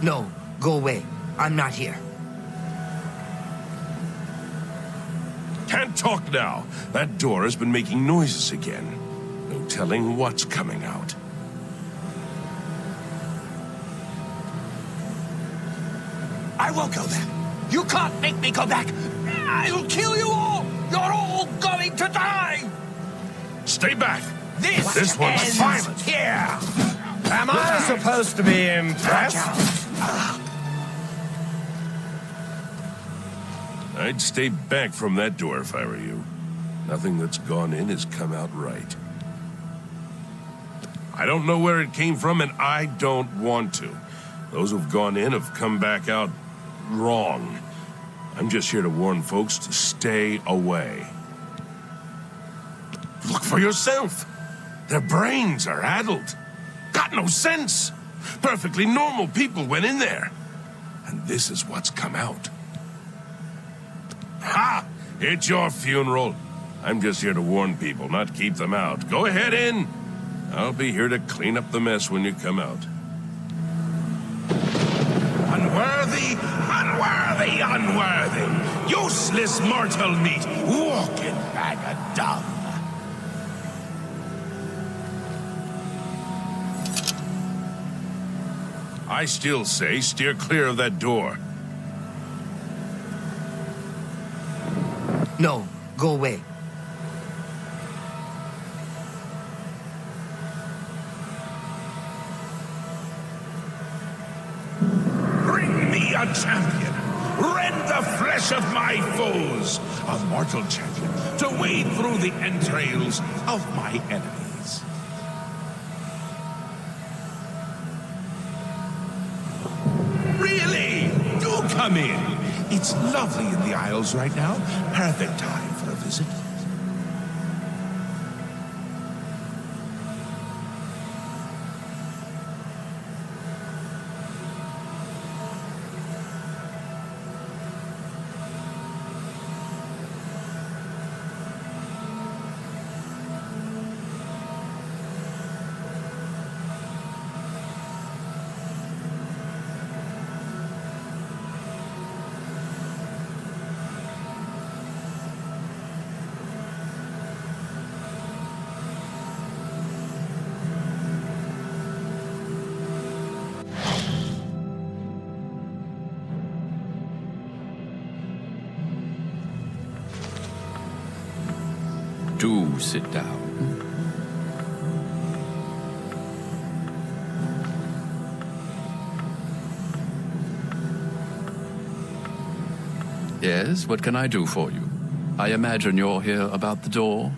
No, go away. I'm not here. Can't talk now. That door has been making noises again. No telling what's coming out. I won't go back. You can't make me go back. I'll kill you all. You're all going to die. Stay back. This one's ends violent. here. Am I supposed to be impressed? I'd stay back from that door if I were you. Nothing that's gone in has come out right. I don't know where it came from, and I don't want to. Those who've gone in have come back out wrong. I'm just here to warn folks to stay away. Look for yourself. Their brains are addled. Got no sense. Perfectly normal people went in there. And this is what's come out. Ha! It's your funeral. I'm just here to warn people, not keep them out. Go ahead in. I'll be here to clean up the mess when you come out. Unworthy, unworthy, unworthy. Useless mortal meat. Walking bag of dung. I still say steer clear of that door. No, go away. Bring me a champion. Rend the flesh of my foes. A mortal champion to wade through the entrails of my enemies. Really? Do come in. It's lovely in the Isles right now. Perfect time for a visit. Do sit down. Yes, what can I do for you? I imagine you're here about the door.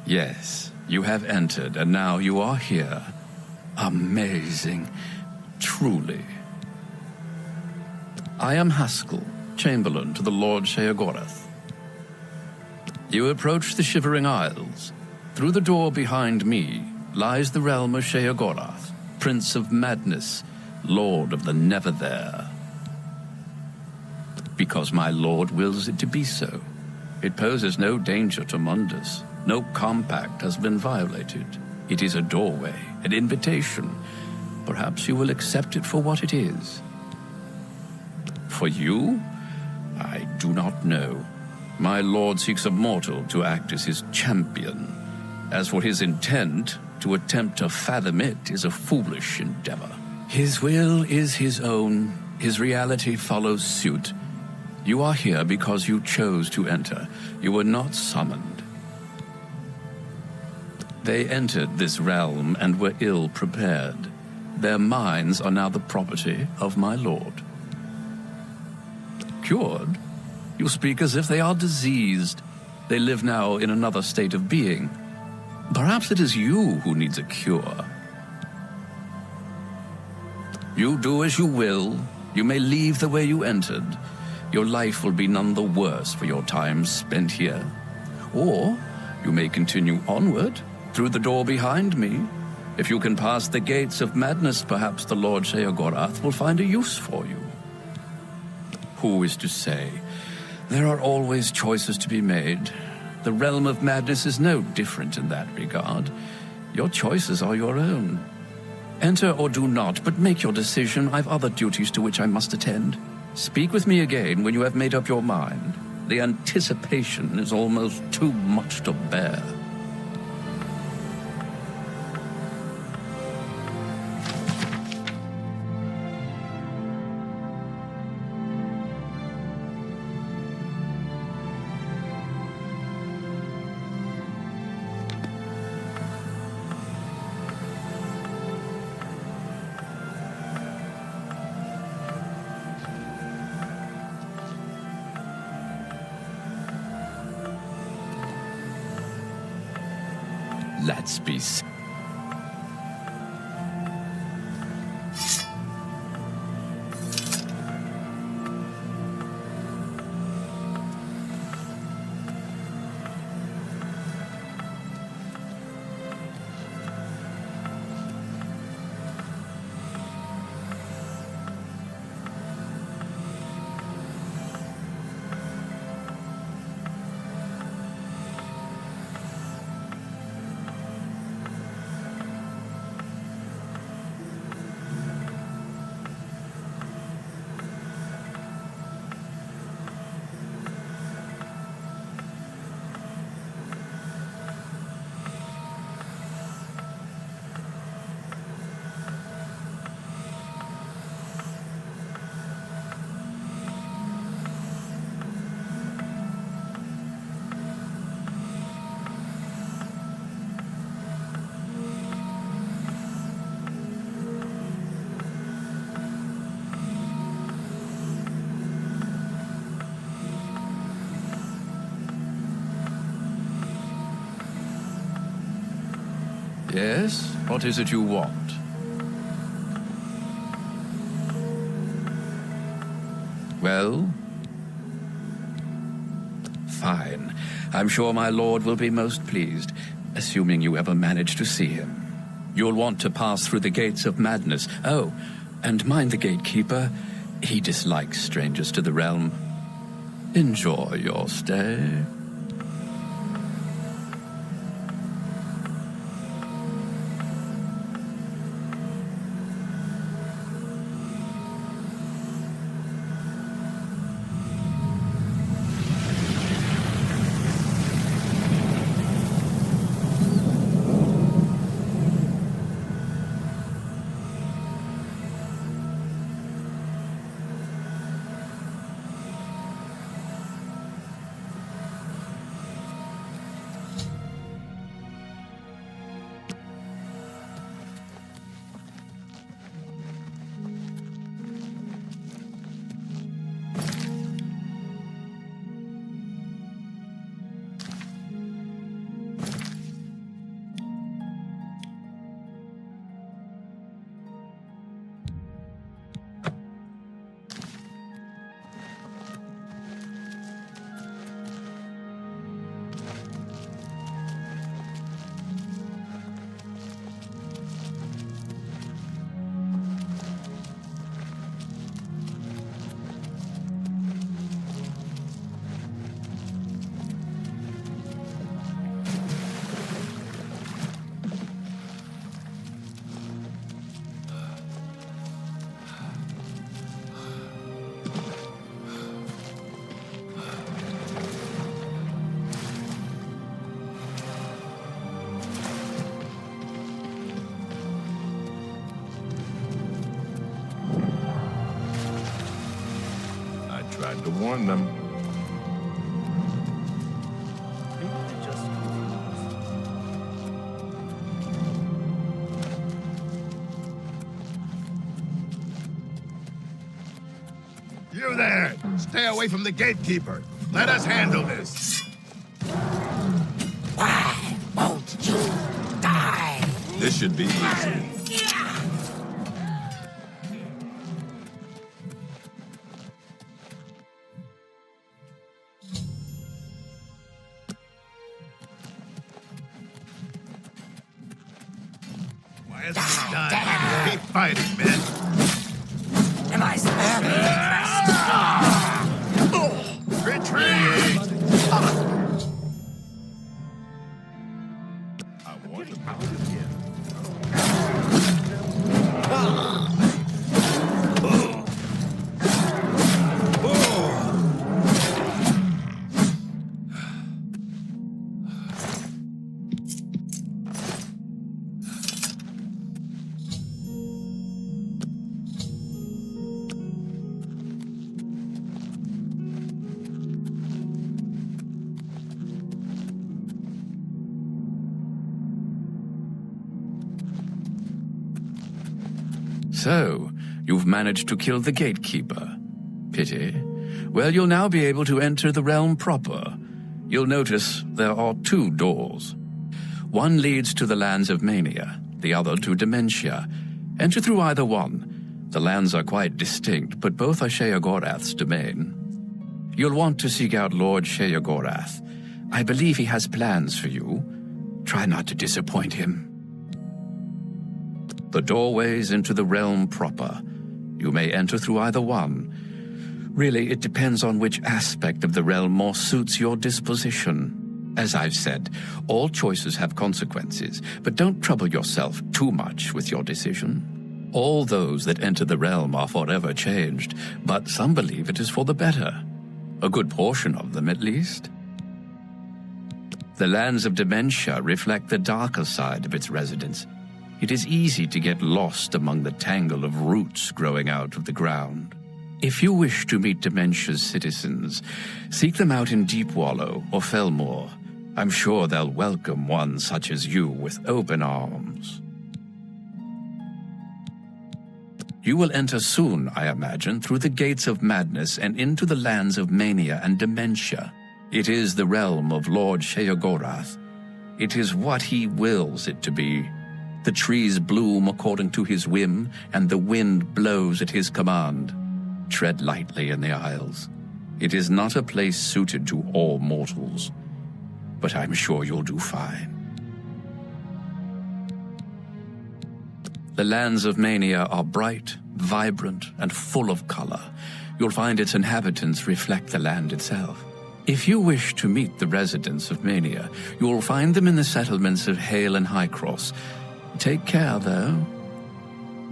Yes, you have entered, and now you are here. Amazing. Truly. I am Haskell, Chamberlain to the Lord Sheogorath. You approach the Shivering Isles. Through the door behind me lies the realm of Sheogorath, Prince of Madness, Lord of the Never There. Because my lord wills it to be so. It poses no danger to Mundus. No compact has been violated. It is a doorway, an invitation. Perhaps you will accept it for what it is. For you? I do not know. My lord seeks a mortal to act as his champion. As for his intent, to attempt to fathom it is a foolish endeavor. His will is his own. His reality follows suit. You are here because you chose to enter. You were not summoned. They entered this realm and were ill prepared. Their minds are now the property of my lord. Cured? You speak as if they are diseased. They live now in another state of being. Perhaps it is you who needs a cure. You do as you will. You may leave the way you entered. Your life will be none the worse for your time spent here. Or you may continue onward through the door behind me. If you can pass the gates of madness, perhaps the Lord Sheogorath will find a use for you. Who is to say? There are always choices to be made. The realm of madness is no different in that regard. Your choices are your own. Enter or do not, but make your decision. I've other duties to which I must attend. Speak with me again when you have made up your mind. The anticipation is almost too much to bear. Let's be Yes? What is it you want? Well? Fine. I'm sure my lord will be most pleased, assuming you ever manage to see him. You'll want to pass through the gates of madness. Oh, and mind the gatekeeper. He dislikes strangers to the realm. Enjoy your stay. Tried to warn them. You there! Stay away from the gatekeeper. Let us handle this. This should be easy. Why isn't it done? Keep fighting, men. Am I supposed to be impressed? Retreat! I want to So, you've managed to kill the gatekeeper. Pity. Well, you'll now be able to enter the realm proper. You'll notice there are 2 doors. One leads to the lands of Mania, the other to Dementia. Enter through either one. The lands are quite distinct, but both are Sheogorath's domain. You'll want to seek out Lord Sheogorath. I believe he has plans for you. Try not to disappoint him. The doorways into the realm proper. You may enter through either one. Really, it depends on which aspect of the realm more suits your disposition. As I've said, all choices have consequences, but don't trouble yourself too much with your decision. All those that enter the realm are forever changed, but some believe it is for the better. A good portion of them, at least. The lands of Dementia reflect the darker side of its residents. It is easy to get lost among the tangle of roots growing out of the ground. If you wish to meet Dementia's citizens, seek them out in Deepwallow or Felmore. I'm sure they'll welcome one such as you with open arms. You will enter soon, I imagine, through the gates of madness and into the lands of Mania and Dementia. It is the realm of Lord Sheogorath. It is what he wills it to be. The trees bloom according to his whim, and the wind blows at his command. Tread lightly in the Isles. It is not a place suited to all mortals, but I'm sure you'll do fine. The lands of Mania are bright, vibrant, and full of color. You'll find its inhabitants reflect the land itself. If you wish to meet the residents of Mania, you'll find them in the settlements of Hale and Highcross. Take care, though.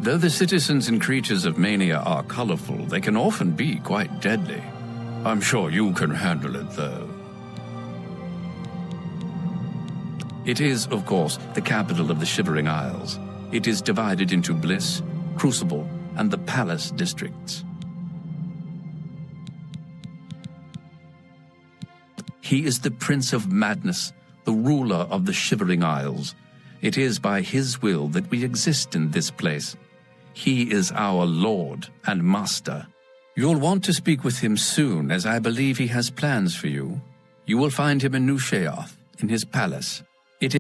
Though the citizens and creatures of Mania are colorful, they can often be quite deadly. I'm sure you can handle it, though. It is, of course, the capital of the Shivering Isles. It is divided into Bliss, Crucible, and the Palace districts. He is the Prince of Madness, the ruler of the Shivering Isles. It is by his will that we exist in this place. He is our Lord and Master. You'll want to speak with him soon, as I believe he has plans for you. You will find him in New Sheoth, in his palace. It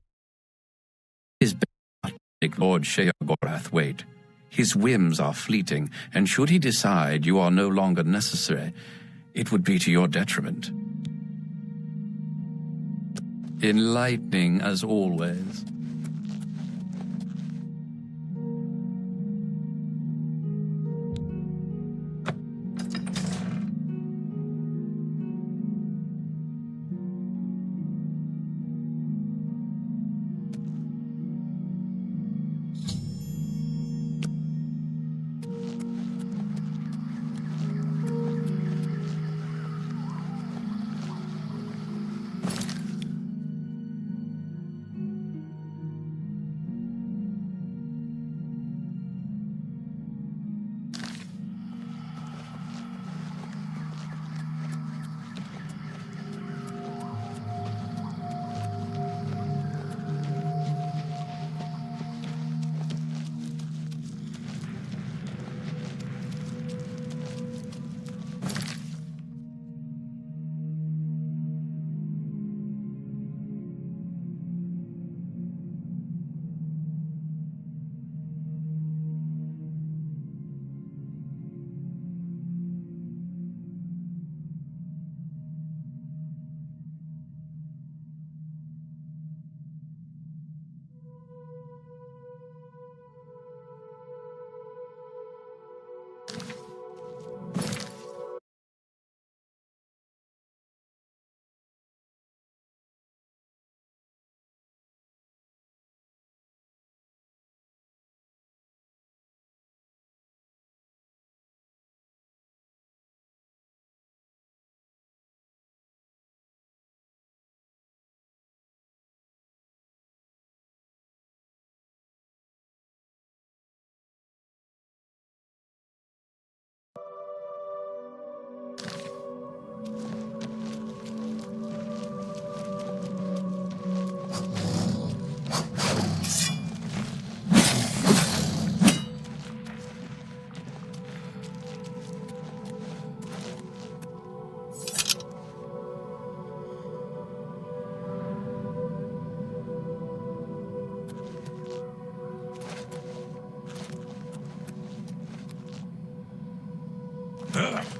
is better not to make Lord Sheogorath wait. His whims are fleeting, and should he decide you are no longer necessary, it would be to your detriment. Enlightening as always. Oh!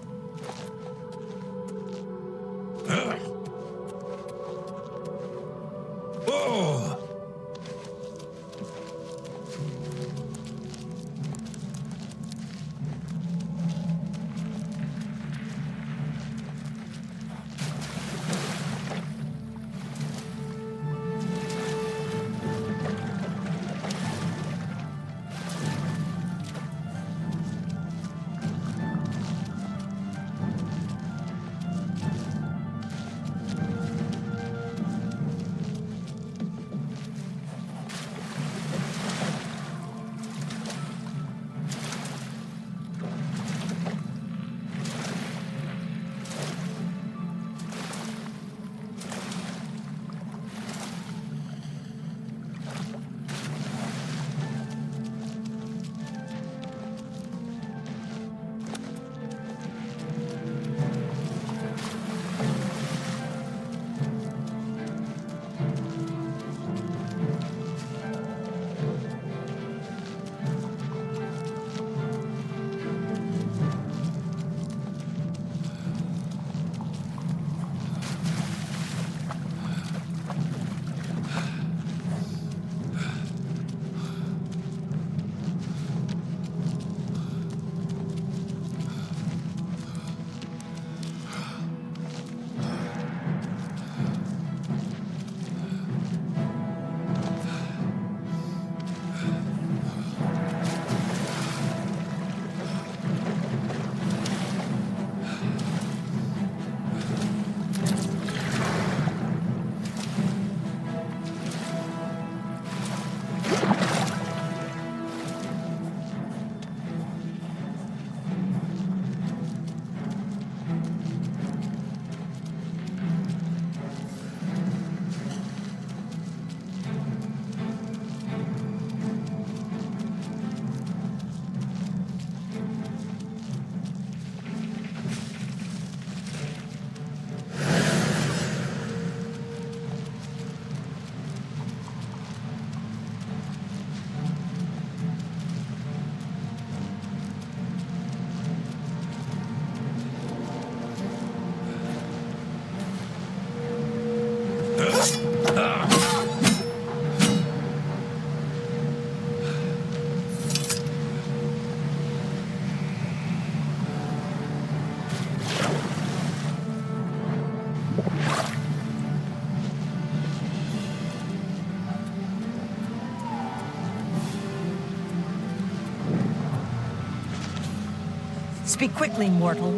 Speak quickly, mortal.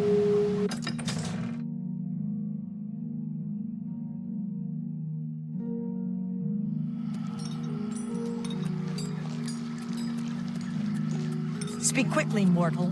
Speak quickly, mortal.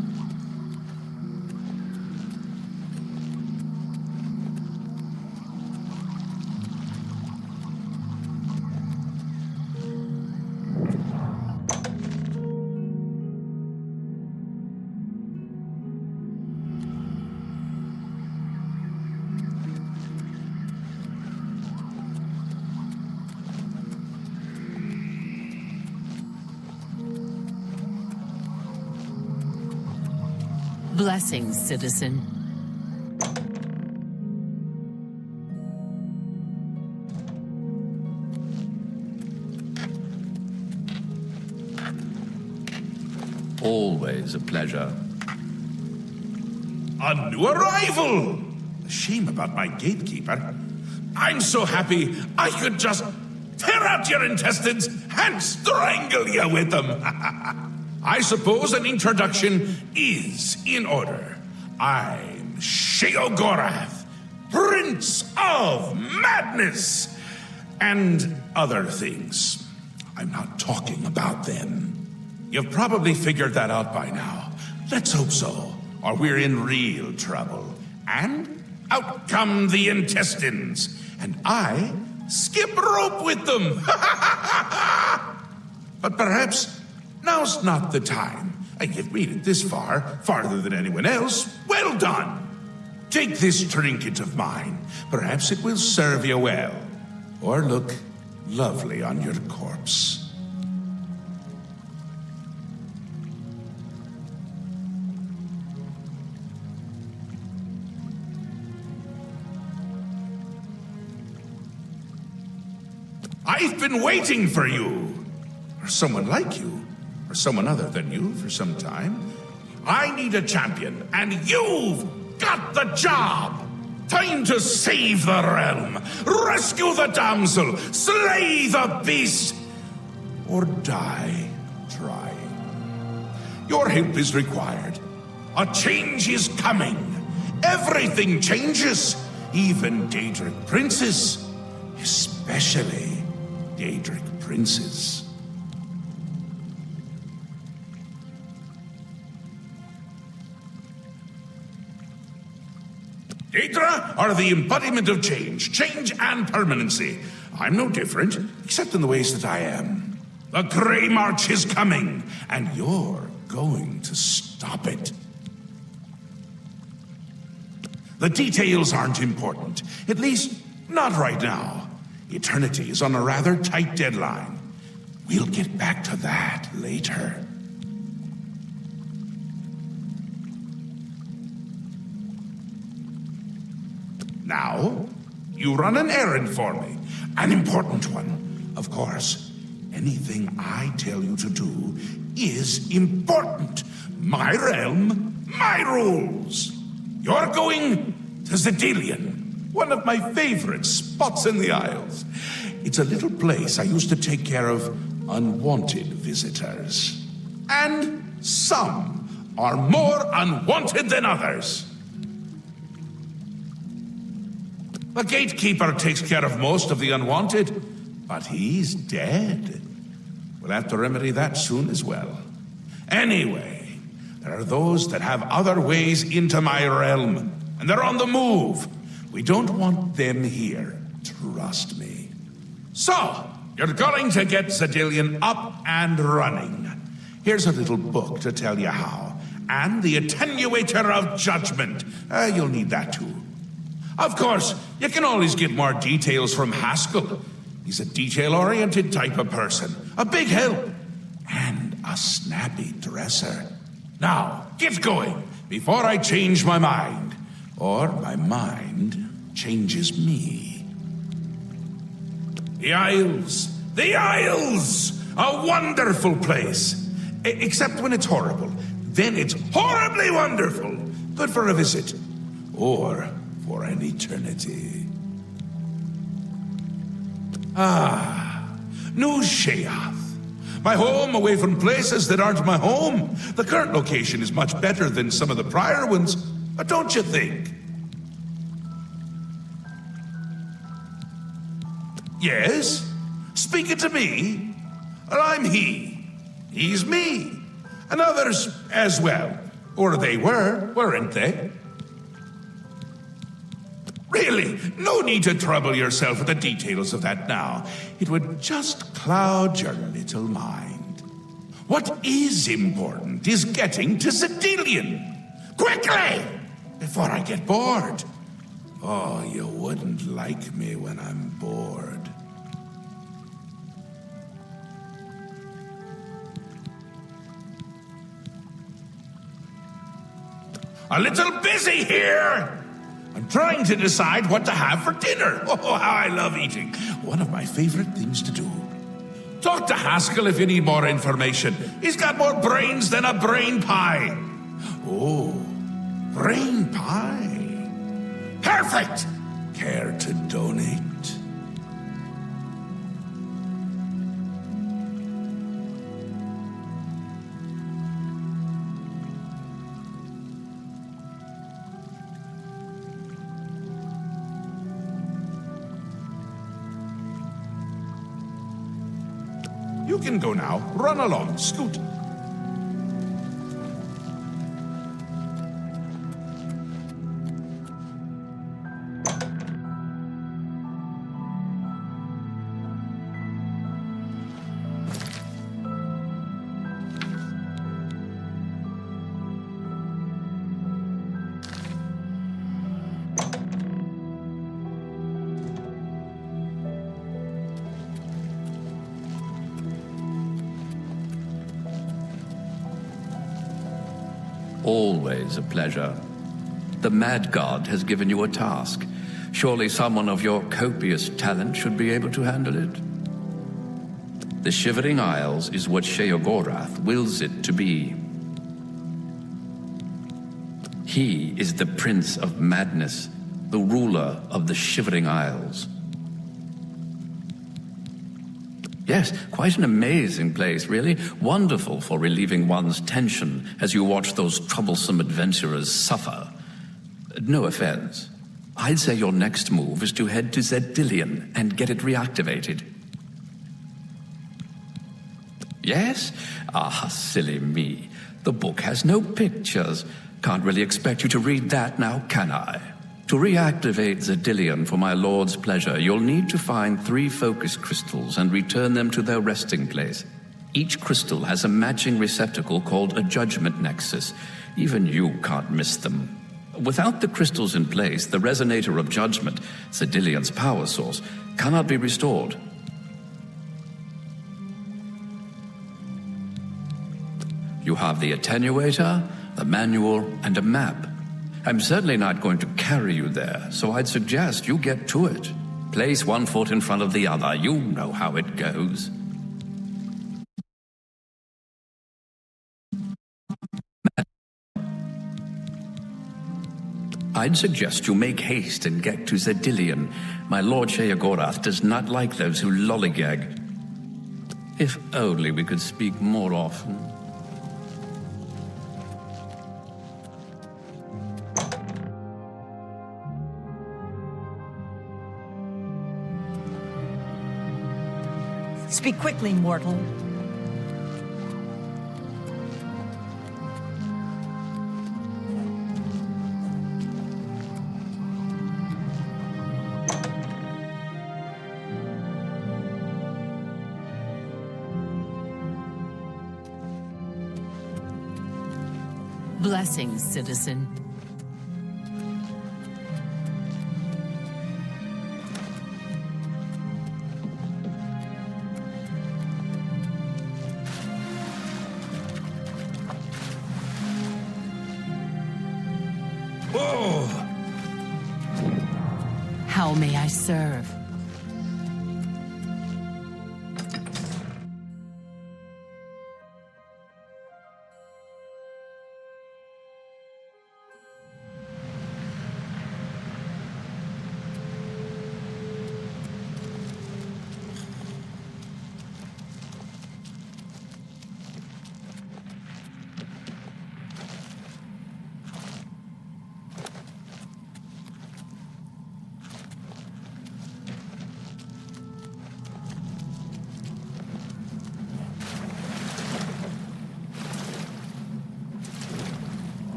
Blessings, citizen. Always a pleasure. A new arrival! A shame about my gatekeeper. I'm so happy I could just tear out your intestines and strangle you with them. I suppose an introduction is in order. I'm Sheogorath, Prince of Madness, and other things. I'm not talking about them. You've probably figured that out by now. Let's hope so, or we're in real trouble. And out come the intestines, and I skip rope with them. But perhaps now's not the time. You've made it this far, farther than anyone else. Well done. Take this trinket of mine. Perhaps it will serve you well, or look lovely on your corpse. I've been waiting for you. Or someone like you. Or someone other than you for some time. I need a champion, and you've got the job! Time to save the realm, rescue the damsel, slay the beast, or die trying. Your help is required. A change is coming. Everything changes, even Daedric princes, especially Daedric princes. Daedra are the embodiment of change and permanency. I'm no different, except in the ways that I am. The Grey March is coming, and you're going to stop it. The details aren't important, at least not right now. Eternity is on a rather tight deadline. We'll get back to that later. Now, you run an errand for me. An important one. Of course, anything I tell you to do is important. My realm, my rules. You're going to Zedilian, one of my favorite spots in the Isles. It's a little place I used to take care of unwanted visitors. And some are more unwanted than others. The gatekeeper takes care of most of the unwanted, but he's dead. We'll have to remedy that soon as well. Anyway, there are those that have other ways into my realm, and they're on the move. We don't want them here, trust me. So, you're going to get Zedilian up and running. Here's a little book to tell you how, and the Attenuator of Judgment. You'll need that too. Of course, you can always get more details from Haskell. He's a detail-oriented type of person, a big help, and a snappy dresser. Now, get going, before I change my mind. Or my mind changes me. The Isles! The Isles! A wonderful place! Except when it's horrible. Then it's horribly wonderful! Good for a visit. Or for an eternity. New Sheath. My home away from places that aren't my home. The current location is much better than some of the prior ones, don't you think? Yes? Speaking to me? Well, I'm he. He's me. And others as well. Or they were, weren't they? Really, no need to trouble yourself with the details of that now. It would just cloud your little mind. What is important is getting to Zedilian. Quickly! Before I get bored. Oh, you wouldn't like me when I'm bored. A little busy here! I'm trying to decide what to have for dinner. Oh, how I love eating. One of my favorite things to do. Talk to Haskell if you need more information. He's got more brains than a brain pie. Oh, brain pie. Perfect! Care to donate? You can go now. Run along. Scoot. Always a pleasure. The Mad God has given you a task. Surely someone of your copious talent should be able to handle it. The Shivering Isles is what Sheogorath wills it to be. He is the Prince of Madness, the ruler of the Shivering Isles. Yes, quite an amazing place, really. Wonderful for relieving one's tension as you watch those troublesome adventurers suffer. No offense. I'd say your next move is to head to Zedillion and get it reactivated. Yes? Ah, silly me. The book has no pictures. Can't really expect you to read that now, can I? To reactivate Zedillion for my lord's pleasure, you'll need to find 3 focus crystals and return them to their resting place. Each crystal has a matching receptacle called a judgment nexus. Even you can't miss them. Without the crystals in place, the resonator of judgment, Zedillion's power source, cannot be restored. You have the attenuator, the manual, and a map. I'm certainly not going to carry you there, so I'd suggest you get to it. Place one foot in front of the other. You know how it goes. I'd suggest you make haste and get to Zedillion. My Lord Sheogorath does not like those who lollygag. If only we could speak more often. Speak quickly, mortal. Blessings, citizen. How may I serve?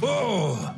Oh!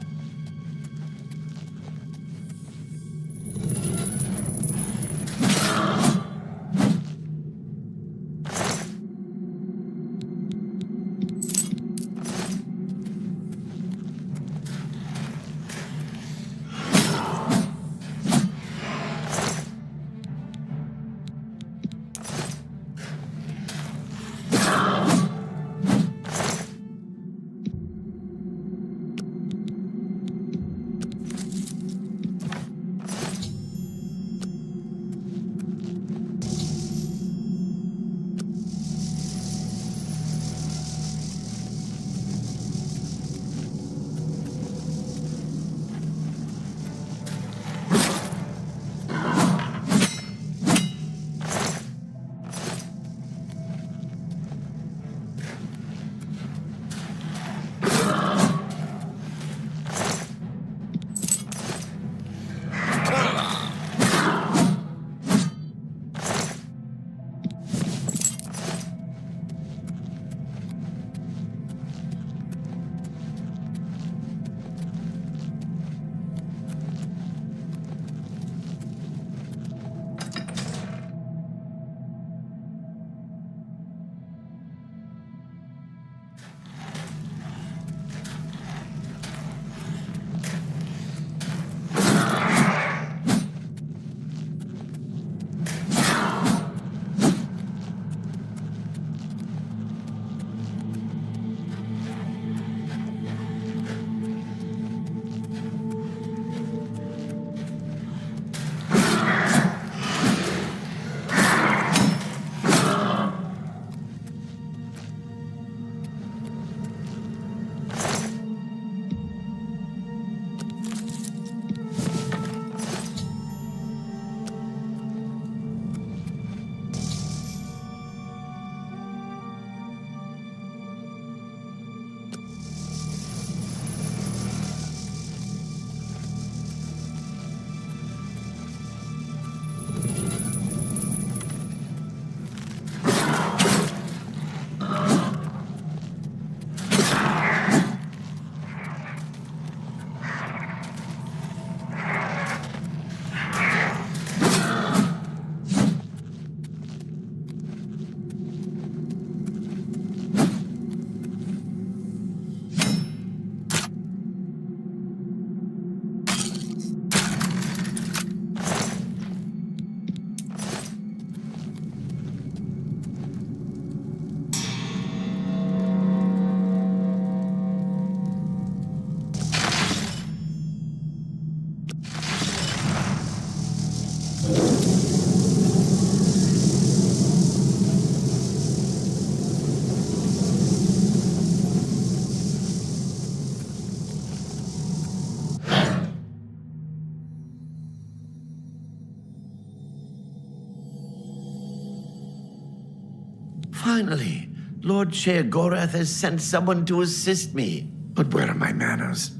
Finally, Lord Sheogorath has sent someone to assist me. But where are my manners?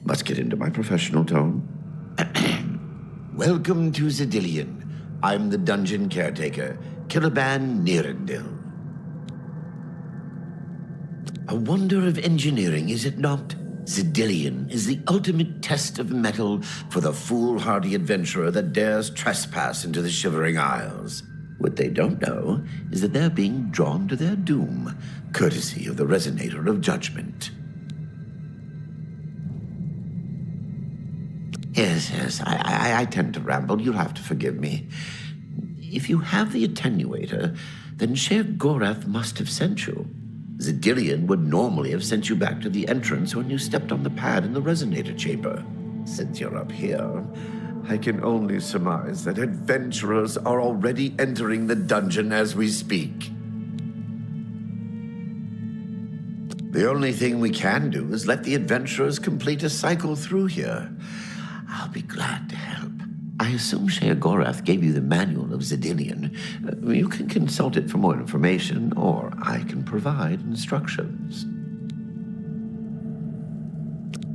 Must get into my professional tone. Welcome to Zidillion. I'm the dungeon caretaker, Killaban Nirendil. A wonder of engineering, is it not? Zidillion is the ultimate test of mettle for the foolhardy adventurer that dares trespass into the Shivering Isles. What they don't know is that they're being drawn to their doom, courtesy of the Resonator of Judgment. Yes, I tend to ramble. You'll have to forgive me. If you have the attenuator, then Sheogorath must have sent you. Zidillion would normally have sent you back to the entrance when you stepped on the pad in the Resonator chamber. Since you're up here, I can only surmise that adventurers are already entering the dungeon as we speak. The only thing we can do is let the adventurers complete a cycle through here. I'll be glad to help. I assume Sheogorath gave you the manual of Zidillion. You can consult it for more information, or I can provide instructions.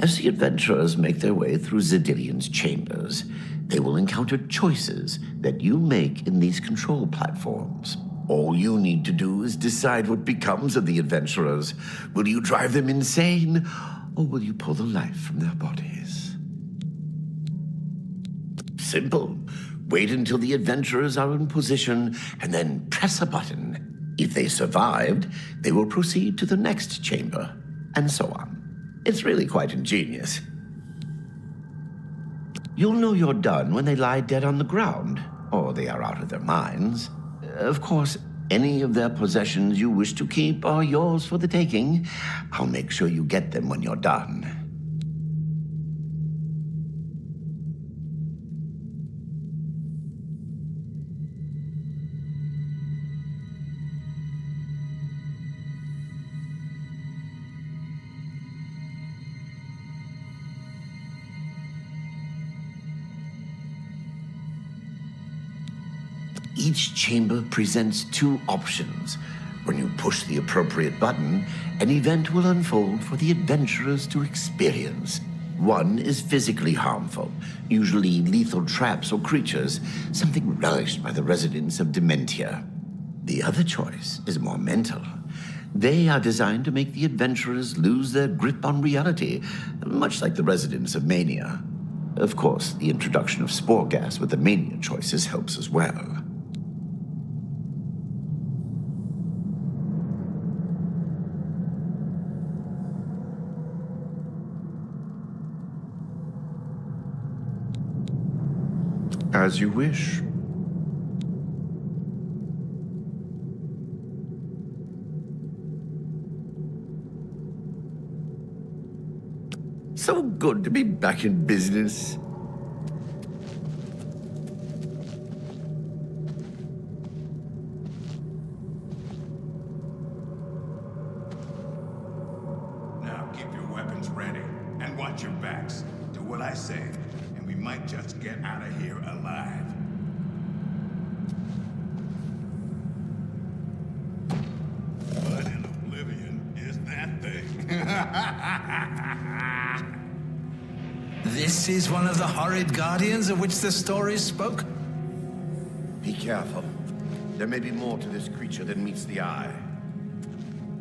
As the adventurers make their way through Zidillion's chambers, they will encounter choices that you make in these control platforms. All you need to do is decide what becomes of the adventurers. Will you drive them insane, or will you pull the life from their bodies? Simple. Wait until the adventurers are in position, and then press a button. If they survived, they will proceed to the next chamber, and so on. It's really quite ingenious. You'll know you're done when they lie dead on the ground, or they are out of their minds. Of course, any of their possessions you wish to keep are yours for the taking. I'll make sure you get them when you're done. Each chamber presents two options. When you push the appropriate button, an event will unfold for the adventurers to experience. One is physically harmful, usually lethal traps or creatures, something relished by the residents of Dementia. The other choice is more mental. They are designed to make the adventurers lose their grip on reality, much like the residents of Mania. Of course, the introduction of spore gas with the Mania choices helps as well. As you wish. So good to be back in business. Now keep your weapons ready and watch your backs. Do what I say, and we might just get out of here alive. What in Oblivion is that thing? This is one of the horrid guardians of which the story spoke? Be careful. There may be more to this creature than meets the eye.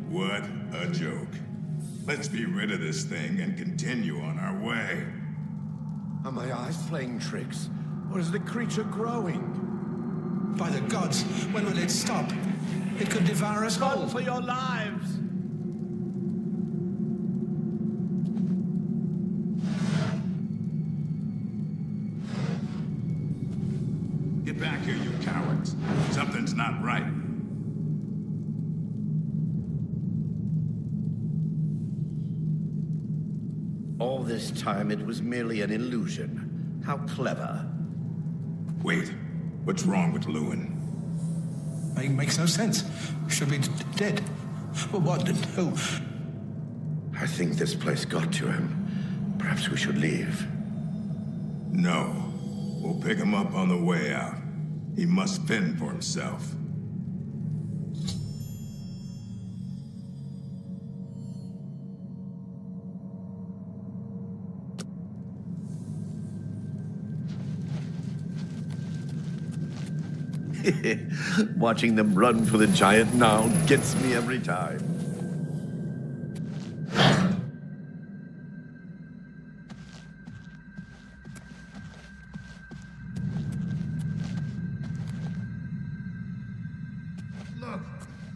What a joke. Let's be rid of this thing and continue on our way. Are my eyes playing tricks? Or is the creature growing? By the gods, when will it stop? It could devour us all. Run for your lives! Get back here, you cowards. Something's not right. All this time it was merely an illusion. How clever. Wait, what's wrong with Lewin? Makes no sense. Should be dead. But what? Who? I think this place got to him. Perhaps we should leave. No. We'll pick him up on the way out. He must fend for himself. Watching them run for the giant now gets me every time. Look!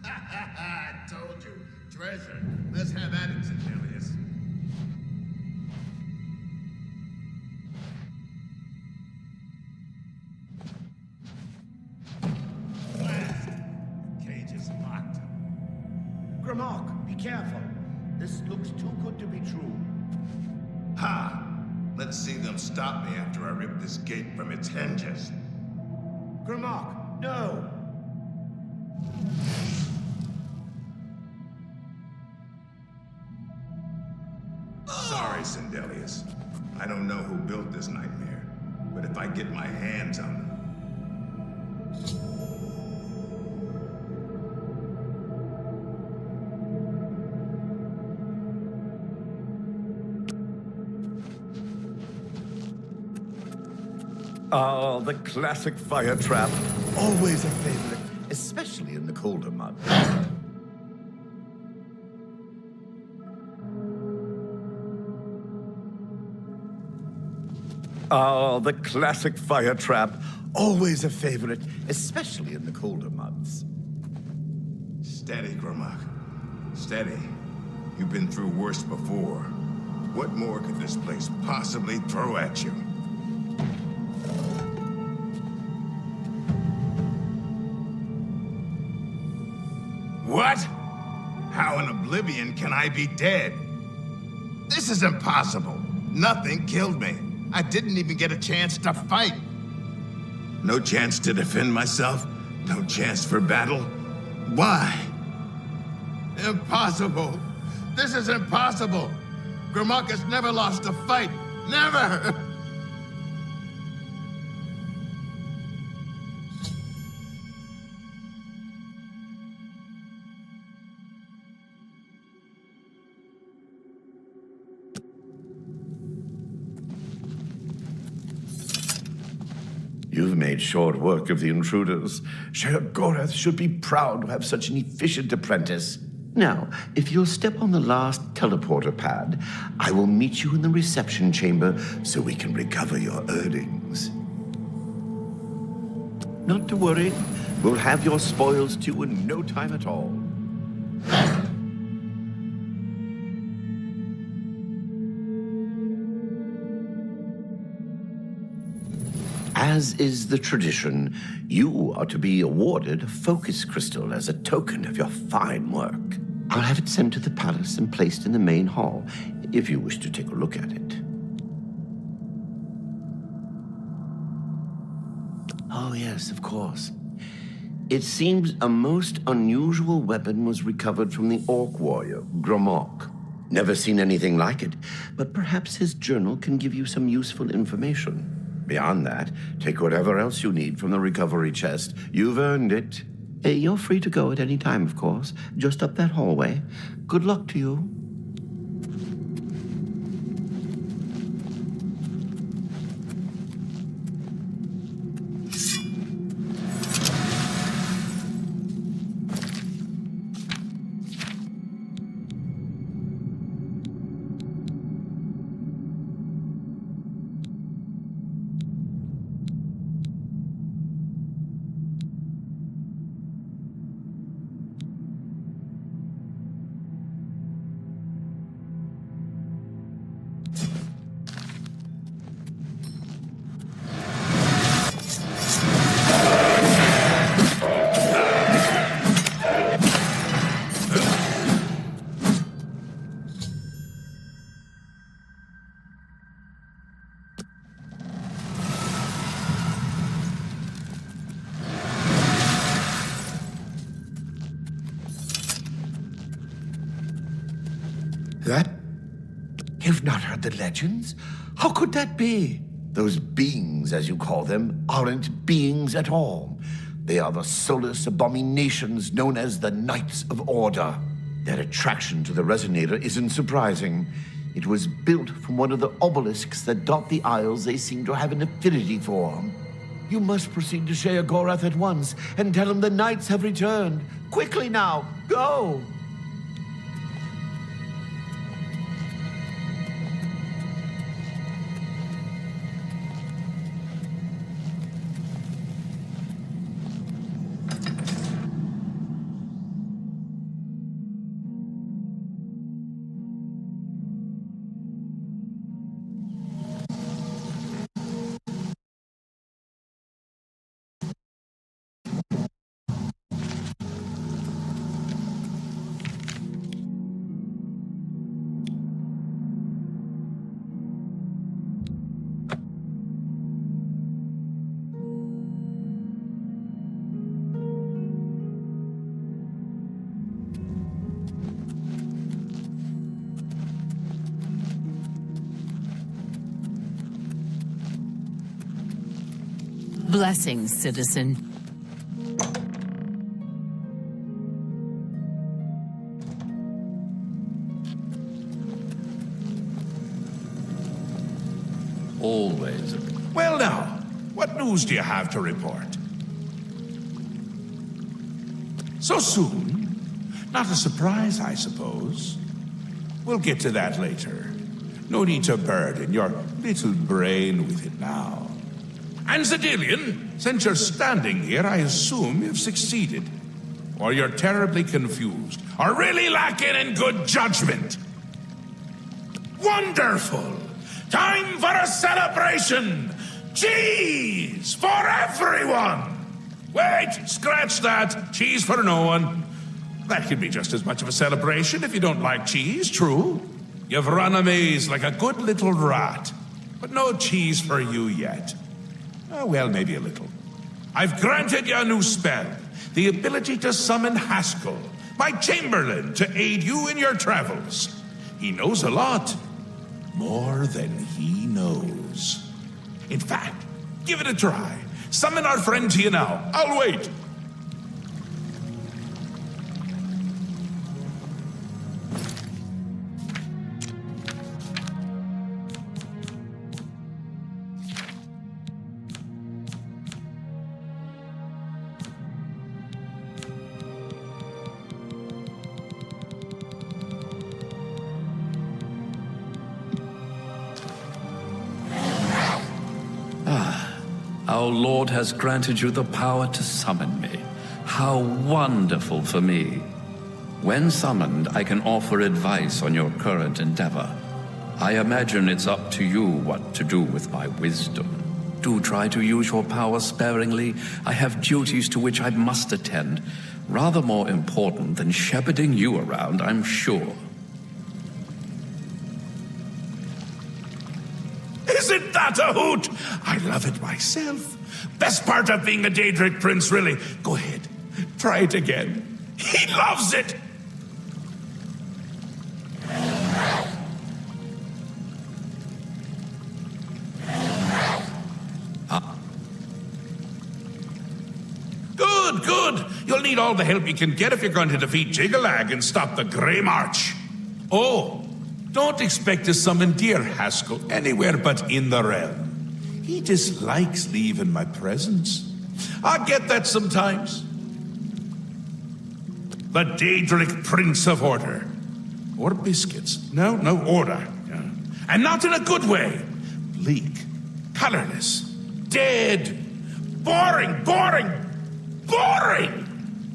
I told you. Treasure. Let's have at it, Julius. Cage is locked. Grimmark, be careful. This looks too good to be true. Ha! Let's see them stop me after I rip this gate from its hinges. Grimmark, no! Sorry, Sindelius. I don't know who built this nightmare, but if I get my hands on them... Oh, the classic fire trap. Always a favorite, especially in the colder months. Oh, the classic fire trap. Always a favorite, especially in the colder months. Steady, Grimlock. Steady. You've been through worse before. What more could this place possibly throw at you? What? How in Oblivion can I be dead? This is impossible. Nothing killed me. I didn't even get a chance to fight. No chance to defend myself? No chance for battle? Why? Impossible. This is impossible. Grimlock has never lost a fight. Never! You've made short work of the intruders. Gorath should be proud to have such an efficient apprentice. Now, if you'll step on the last teleporter pad, I will meet you in the reception chamber so we can recover your earnings. Not to worry, we'll have your spoils too in no time at all. As is the tradition, you are to be awarded a focus crystal as a token of your fine work. I'll have it sent to the palace and placed in the main hall, if you wish to take a look at it. Oh, yes, of course. It seems a most unusual weapon was recovered from the orc warrior, Grimlock. Never seen anything like it, but perhaps his journal can give you some useful information. Beyond that, take whatever else you need from the recovery chest. You've earned it. You're free to go at any time, of course. Just up that hallway. Good luck to you. That? You've not heard the legends? How could that be? Those beings, as you call them, aren't beings at all. They are the soulless abominations known as the Knights of Order. Their attraction to the Resonator isn't surprising. It was built from one of the obelisks that dot the isles they seem to have an affinity for. You must proceed to Gorath at once and tell him the Knights have returned. Quickly now, go! Blessings, citizen. Always. Well now, what news do you have to report? So soon? Not a surprise, I suppose. We'll get to that later. No need to burden your little brain with it now. And Zedillion, since you're standing here, I assume you've succeeded. Or you're terribly confused, or really lacking in good judgment. Wonderful! Time for a celebration! Cheese for everyone! Wait, scratch that. Cheese for no one. That could be just as much of a celebration if you don't like cheese, true. You've run a maze like a good little rat. But no cheese for you yet. Oh, well, maybe a little. I've granted you a new spell. The ability to summon Haskell, my Chamberlain, to aid you in your travels. He knows a lot. More than he knows. In fact, give it a try. Summon our friend to you now. I'll wait. Our Lord has granted you the power to summon me. How wonderful for me. When summoned, I can offer advice on your current endeavor. I imagine it's up to you what to do with my wisdom. Do try to use your power sparingly. I have duties to which I must attend. Rather more important than shepherding you around, I'm sure. Isn't that a hoot? I love it myself. Best part of being a Daedric prince, really. Go ahead, try it again. He loves it. Good. You'll need all the help you can get if you're going to defeat Jiggalag and stop the Grey March. Oh, don't expect to summon dear Haskell anywhere but in the realm. He dislikes leaving my presence. I get that sometimes. The Daedric Prince of Order. Or biscuits. No, order. Yeah. And not in a good way. Bleak, colorless, dead, boring!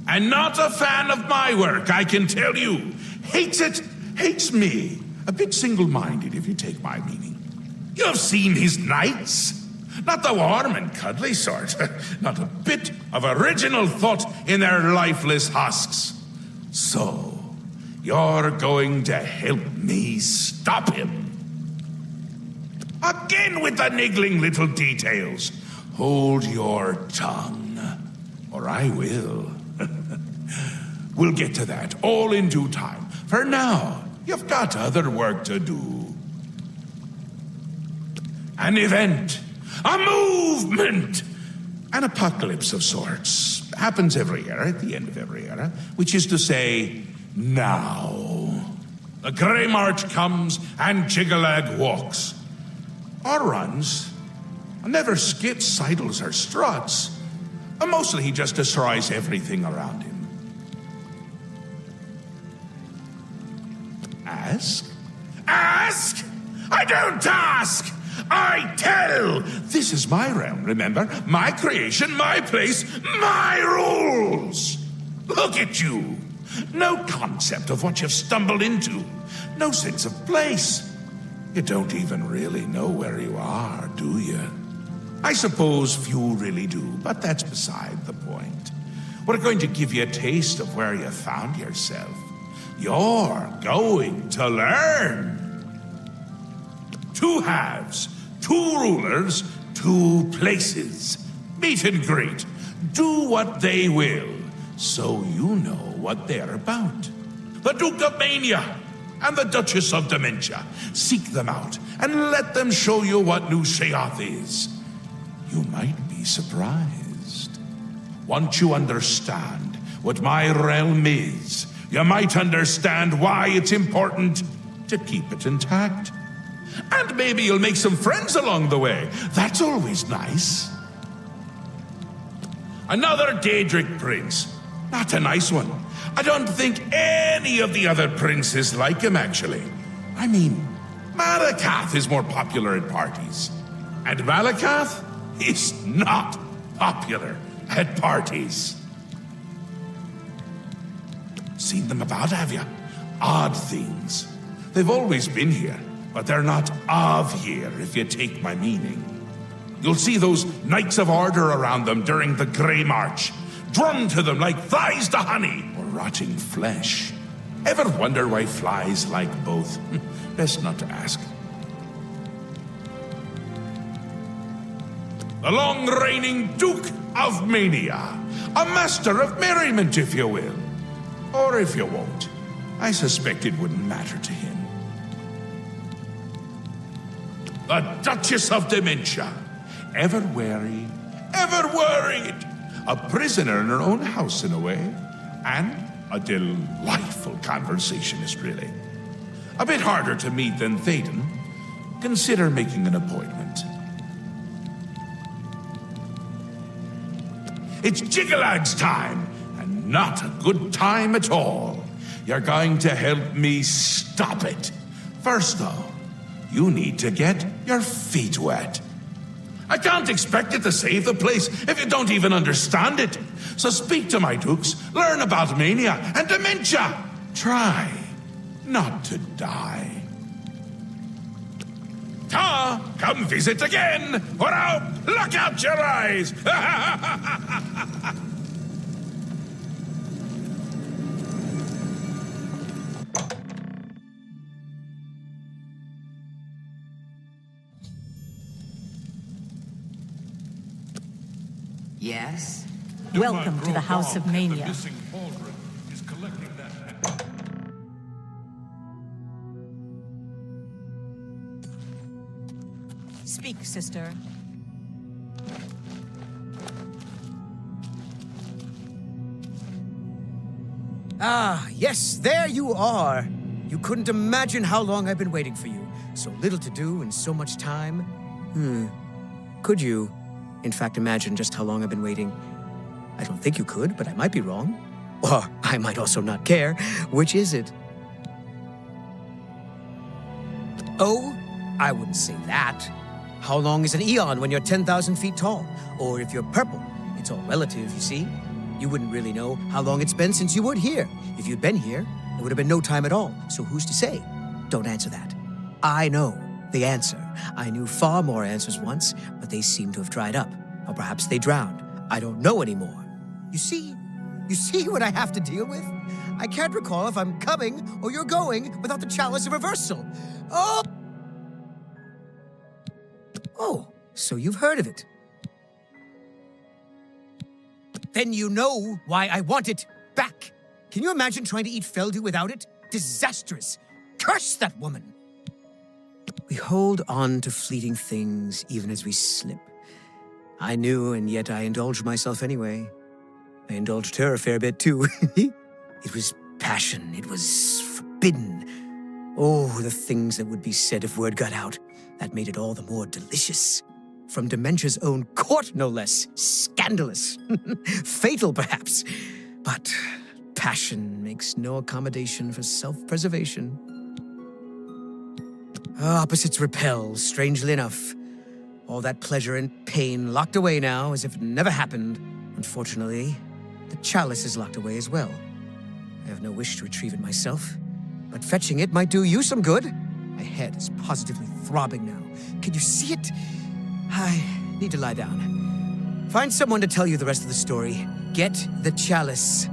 And not a fan of my work, I can tell you. Hates it, hates me. A bit single-minded, if you take my meaning. You've seen his knights. Not the warm and cuddly sort. Not a bit of original thought in their lifeless husks. So, you're going to help me stop him. Again with the niggling little details. Hold your tongue, or I will. We'll get to that all in due time. For now, you've got other work to do. An event, a movement, an apocalypse of sorts. Happens every era, at the end of every era, which is to say, now. The Grey March comes and Jiggalag walks. Or runs. Never skips, sidles, or struts. Mostly he just destroys everything around him. Ask? Ask? I don't ask! I tell! This is my realm, remember? My creation, my place, my rules! Look at you! No concept of what you've stumbled into. No sense of place. You don't even really know where you are, do you? I suppose few really do, but that's beside the point. We're going to give you a taste of where you found yourself. You're going to learn. 2 halves, 2 rulers, 2 places. Meet and greet. Do what they will, so you know what they're about. The Duke of Mania and the Duchess of Dementia. Seek them out and let them show you what New Sheoth is. You might be surprised. Once you understand what my realm is, you might understand why it's important to keep it intact. And maybe you'll make some friends along the way. That's always nice. Another Daedric prince. Not a nice one. I don't think any of the other princes like him, actually. I mean, Malakath is more popular at parties. And Malakath is not popular at parties. Seen them about, have you? Odd things. They've always been here, but they're not of here, if you take my meaning. You'll see those Knights of Order around them during the Grey March, drummed to them like flies to honey, or rotting flesh. Ever wonder why flies like both? Best not to ask. The long-reigning Duke of Mania, a master of merriment, if you will. Or if you won't, I suspect it wouldn't matter to him. The Duchess of Dementia, ever wary, ever worried. A prisoner in her own house, in a way, and a delightful conversationist, really. A bit harder to meet than Thaden. Consider making an appointment. It's Jiggalag's time, and not a good time at all. You're going to help me stop it. First, though, you need to get your feet wet. I can't expect you to save the place if you don't even understand it. So speak to my dukes, learn about mania and dementia. Try not to die. Ta, come visit again, or I'll pluck out your eyes. Yes? Welcome to the House of Mania. Speak, sister. Ah, yes, there you are. You couldn't imagine how long I've been waiting for you. So little to do and so much time. Could you, in fact, imagine just how long I've been waiting? I don't think you could, but I might be wrong. Or I might also not care. Which is it? Oh, I wouldn't say that. How long is an eon when you're 10,000 feet tall? Or if you're purple, it's all relative, you see? You wouldn't really know how long it's been since you were here. If you'd been here, there would have been no time at all. So who's to say? Don't answer that. I know the answer. I knew far more answers once, but they seem to have dried up. Or perhaps they drowned. I don't know anymore. You see what I have to deal with? I can't recall if I'm coming or you're going without the chalice of reversal. Oh, so you've heard of it. Then you know why I want it back. Can you imagine trying to eat Feldu without it? Disastrous. Curse that woman. We hold on to fleeting things even as we slip. I knew, and yet I indulged myself anyway. I indulged her a fair bit, too. It was passion. It was forbidden. Oh, the things that would be said if word got out. That made it all the more delicious. From Dementia's own court, no less. Scandalous. Fatal, perhaps. But passion makes no accommodation for self-preservation. Opposites repel, strangely enough. All that pleasure and pain locked away now as if it never happened. Unfortunately, the chalice is locked away as well. I have no wish to retrieve it myself, but fetching it might do you some good. My head is positively throbbing now. Can you see it? I need to lie down. Find someone to tell you the rest of the story. Get the chalice.